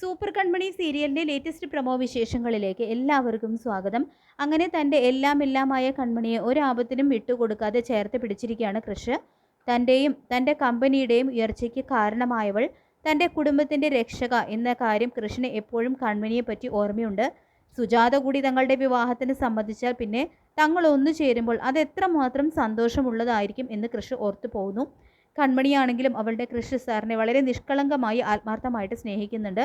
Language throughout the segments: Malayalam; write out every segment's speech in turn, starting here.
സൂപ്പർ കൺമണി സീരിയലിൻ്റെ ലേറ്റസ്റ്റ് പ്രൊമോ വിശേഷങ്ങളിലേക്ക് എല്ലാവർക്കും സ്വാഗതം. അങ്ങനെ തൻ്റെ എല്ലാമായ കൺമണിയെ ഒരാപത്തിനും വിട്ടുകൊടുക്കാതെ ചേർത്ത് പിടിച്ചിരിക്കുകയാണ് കൃഷ്. തൻ്റെയും തൻ്റെ കമ്പനിയുടെയും ഉയർച്ചയ്ക്ക് കാരണമായവൾ, തൻ്റെ കുടുംബത്തിൻ്റെ രക്ഷക എന്ന കാര്യം കൃഷിന് എപ്പോഴും കൺമണിയെ പറ്റി ഓർമ്മയുണ്ട്. സുജാത കൂടി തങ്ങളുടെ വിവാഹത്തിന് സമ്മതിച്ചാൽ പിന്നെ തങ്ങൾ ഒന്നു ചേരുമ്പോൾ അത് എത്രമാത്രം സന്തോഷമുള്ളതായിരിക്കും എന്ന് കൃഷ് ഓർത്തു പോകുന്നു. കൺമണിയാണെങ്കിലും അവളുടെ കൃഷി സാറിനെ വളരെ നിഷ്കളങ്കമായി ആത്മാർത്ഥമായിട്ട് സ്നേഹിക്കുന്നുണ്ട്.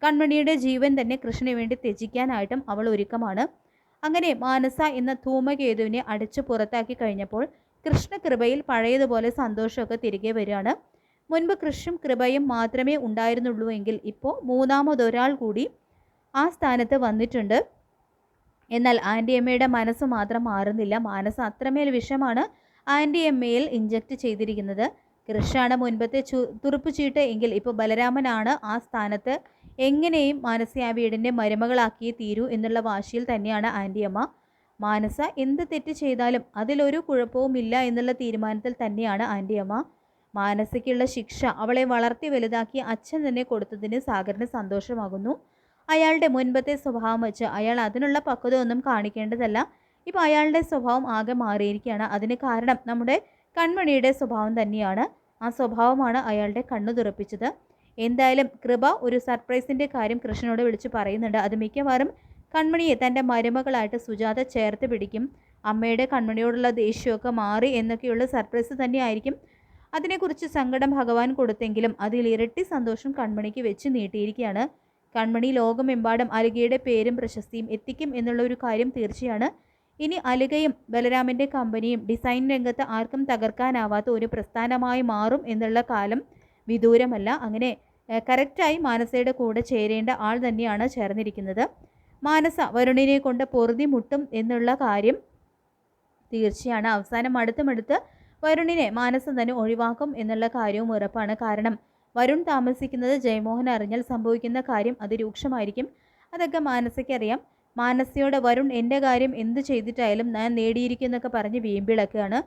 കൺമണിയുടെ ജീവൻ തന്നെ കൃഷ്ണന് വേണ്ടി ത്യജിക്കാനായിട്ടും അവൾ ഒരുക്കമാണ്. അങ്ങനെ മാനസ എന്ന ധൂമകേതുവിനെ അടിച്ചു പുറത്താക്കി കഴിഞ്ഞപ്പോൾ കൃഷ്ണ കൃപയിൽ പഴയതുപോലെ സന്തോഷമൊക്കെ തിരികെ വരികയാണ്. മുൻപ് കൃഷും കൃപയും മാത്രമേ ഉണ്ടായിരുന്നുള്ളൂ എങ്കിൽ ഇപ്പോൾ മൂന്നാമതൊരാൾ കൂടി ആ സ്ഥാനത്ത് വന്നിട്ടുണ്ട്. എന്നാൽ ആൻറ്റിയമ്മയുടെ മനസ്സ് മാത്രം മാറുന്നില്ല. മാനസ അത്രമേൽ വിഷമാണ് ആൻറ്റിയമ്മയിൽ ഇഞ്ചക്ട് ചെയ്തിരിക്കുന്നത്. കൃഷാണ് മുൻപത്തെ തുറുപ്പ് ചീട്ട് എങ്കിൽ ഇപ്പോൾ ബലരാമനാണ് ആ സ്ഥാനത്ത്. എങ്ങനെയും മാനസയെ ആ വീടിൻ്റെ മരുമകളാക്കിയേ തീരൂ എന്നുള്ള വാശിയിൽ തന്നെയാണ് ആൻറ്റിയമ്മ. മാനസ എന്ത് തെറ്റ് ചെയ്താലും അതിലൊരു കുഴപ്പവുമില്ല എന്നുള്ള തീരുമാനത്തിൽ തന്നെയാണ് ആൻറ്റിയമ്മ. മാനസയ്ക്കുള്ള ശിക്ഷ അവളെ വളർത്തി വലുതാക്കി അച്ഛൻ തന്നെ കൊടുത്തതിന് സാഗറിന് സന്തോഷമാകുന്നു. അയാളുടെ മുൻപത്തെ സ്വഭാവം വെച്ച് അയാൾ അതിനുള്ള പക്വത ഒന്നും കാണിക്കേണ്ടതല്ല. ഇപ്പോൾ അയാളുടെ സ്വഭാവം ആകെ മാറിയിരിക്കുകയാണ്. അതിന് കാരണം നമ്മുടെ കൺമണിയുടെ സ്വഭാവം തന്നെയാണ്. ആ സ്വഭാവമാണ് അയാളുടെ കണ്ണു തുറപ്പിച്ചത്. എന്തായാലും കൃപ ഒരു സർപ്രൈസിൻ്റെ കാര്യം കൃഷ്ണനോട് വിളിച്ച് പറയുന്നുണ്ട്. അത് മിക്കവാറും കൺമണിയെ തൻ്റെ മരുമകളായിട്ട് സുജാത ചേർത്ത് പിടിക്കും. അമ്മയുടെ കൺമണിയോടുള്ള ദേഷ്യമൊക്കെ മാറി എന്നൊക്കെയുള്ള സർപ്രൈസ് തന്നെയായിരിക്കും. അതിനെക്കുറിച്ച് സങ്കടം ഭഗവാൻ കൊടുത്തെങ്കിലും അതിൽ ഇരട്ടി സന്തോഷം കൺമണിക്ക് വെച്ച് നീട്ടിയിരിക്കുകയാണ്. കൺമണി ലോകമെമ്പാടും അലികയുടെ പേരും പ്രശസ്തിയും എത്തിക്കും എന്നുള്ള ഒരു കാര്യം തീർച്ചയാണ്. ഇനി അലികയും ബലരാമൻ്റെ കമ്പനിയും ഡിസൈൻ രംഗത്ത് ആർക്കും തകർക്കാനാവാത്ത ഒരു പ്രസ്ഥാനമായി മാറും എന്നുള്ള കാലം വിദൂരമല്ല. അങ്ങനെ കറക്റ്റായി മാനസയുടെ കൂടെ ചേരേണ്ട ആൾ തന്നെയാണ് ചേർന്നിരിക്കുന്നത്. മാനസ വരുണിനെ കൊണ്ട് പൊറുതി മുട്ടും എന്നുള്ള കാര്യം തീർച്ചയാണ്. അവസാനം അടുത്തുമടുത്ത് വരുണിനെ മാനസ തന്നെ ഒഴിവാക്കും എന്നുള്ള കാര്യവും ഉറപ്പാണ്. കാരണം വരുൺ താമസിക്കുന്നത് ജയമോഹൻ അറിഞ്ഞാൽ സംഭവിക്കുന്ന കാര്യം അതിരൂക്ഷമായിരിക്കും. അതൊക്കെ മാനസയ്ക്കറിയാം. മാനസയോട് വരുൺ എൻ്റെ കാര്യം എന്ത് ചെയ്തിട്ടായാലും ഞാൻ നേടിയിരിക്കുന്നൊക്കെ പറഞ്ഞ് വീമ്പിളക്കുകയാണ്.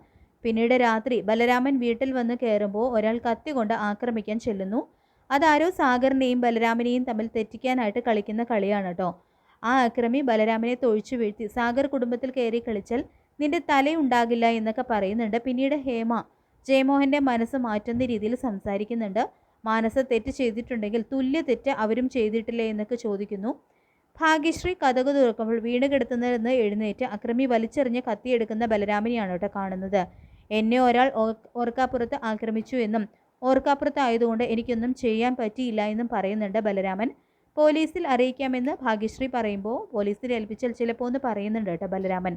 പിന്നീട് രാത്രി ബലരാമൻ വീട്ടിൽ വന്ന് കയറുമ്പോൾ ഒരാൾ കത്തി കൊണ്ട് ആക്രമിക്കാൻ ചെല്ലുന്നു. അതാരോ സാഗറിനെയും ബലരാമനെയും തമ്മിൽ തെറ്റിക്കാനായിട്ട് കളിക്കുന്ന കളിയാണ് കേട്ടോ. ആ അക്രമി ബലരാമനെ തൊഴിച്ചു വീഴ്ത്തി സാഗർ കുടുംബത്തിൽ കയറി കളിച്ചാൽ നിന്റെ തലയുണ്ടാകില്ല എന്നൊക്കെ പറയുന്നുണ്ട്. പിന്നീട് ഹേമ ജയമോഹൻ്റെ മനസ്സ് മാറ്റുന്ന രീതിയിൽ സംസാരിക്കുന്നുണ്ട്. മാനസ തെറ്റ് ചെയ്തിട്ടുണ്ടെങ്കിൽ തുല്യ തെറ്റ് അവരും ചെയ്തിട്ടില്ലേ എന്നൊക്കെ ചോദിക്കുന്നു. ഭാഗ്യശ്രീ കതക് തുറക്കുമ്പോൾ വീണ് കിടത്തുന്നതെന്ന് എഴുന്നേറ്റ് അക്രമി വലിച്ചെറിഞ്ഞ് കത്തിയെടുക്കുന്ന ബലരാമനെയാണ് കേട്ടോ കാണുന്നത്. എന്നെ ഒരാൾ ഓർക്കാപ്പുറത്ത് ആക്രമിച്ചു എന്നും ഓർക്കാപ്പുറത്തായതുകൊണ്ട് എനിക്കൊന്നും ചെയ്യാൻ പറ്റിയില്ല എന്നും പറയുന്നുണ്ട് ബലരാമൻ. പോലീസിൽ അറിയിക്കാമെന്ന് ഭാഗ്യശ്രീ പറയുമ്പോൾ പോലീസിൽ ഏൽപ്പിച്ചാൽ ചിലപ്പോൾ എന്ന് പറയുന്നുണ്ട് കേട്ടോ ബലരാമൻ.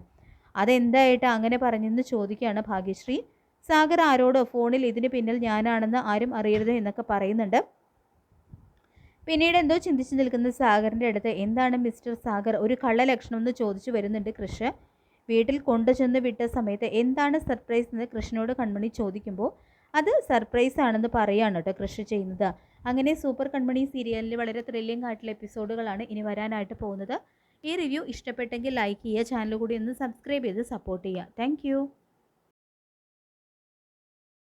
അതെന്തായിട്ട് അങ്ങനെ പറഞ്ഞെന്ന് ചോദിക്കുകയാണ് ഭാഗ്യശ്രീ. സാഗർ ആരോടോ ഫോണിൽ ഇതിന് പിന്നിൽ ഞാനാണെന്ന് ആരും അറിയരുത് എന്നൊക്കെ പറയുന്നുണ്ട്. പിന്നീട് എന്തോ ചിന്തിച്ചു നിൽക്കുന്ന സാഗറിൻ്റെ അടുത്ത് എന്താണ് മിസ്റ്റർ സാഗർ ഒരു കള്ളലക്ഷണം എന്ന് ചോദിച്ചു വരുന്നുണ്ട് കൃഷ്. വീട്ടിൽ കൊണ്ടുചെന്ന് വിട്ട സമയത്ത് എന്താണ് സർപ്രൈസ് എന്ന് കൃഷ്ണനോട് കൺമണി ചോദിക്കുമ്പോൾ അത് സർപ്രൈസ് ആണെന്ന് പറയുകയാണ് കേട്ടോ കൃഷ് ചെയ്യുന്നത്. അങ്ങനെ സൂപ്പർ കൺമണി സീരിയലിൽ വളരെ ത്രില്ലിംഗ് ആയിട്ടുള്ള എപ്പിസോഡുകളാണ് ഇനി വരാനായിട്ട് പോകുന്നത്. ഈ റിവ്യൂ ഇഷ്ടപ്പെട്ടെങ്കിൽ ലൈക്ക് ചെയ്യുക, ചാനൽ കൂടി ഒന്ന് സബ്സ്ക്രൈബ് ചെയ്ത് സപ്പോർട്ട് ചെയ്യുക. താങ്ക്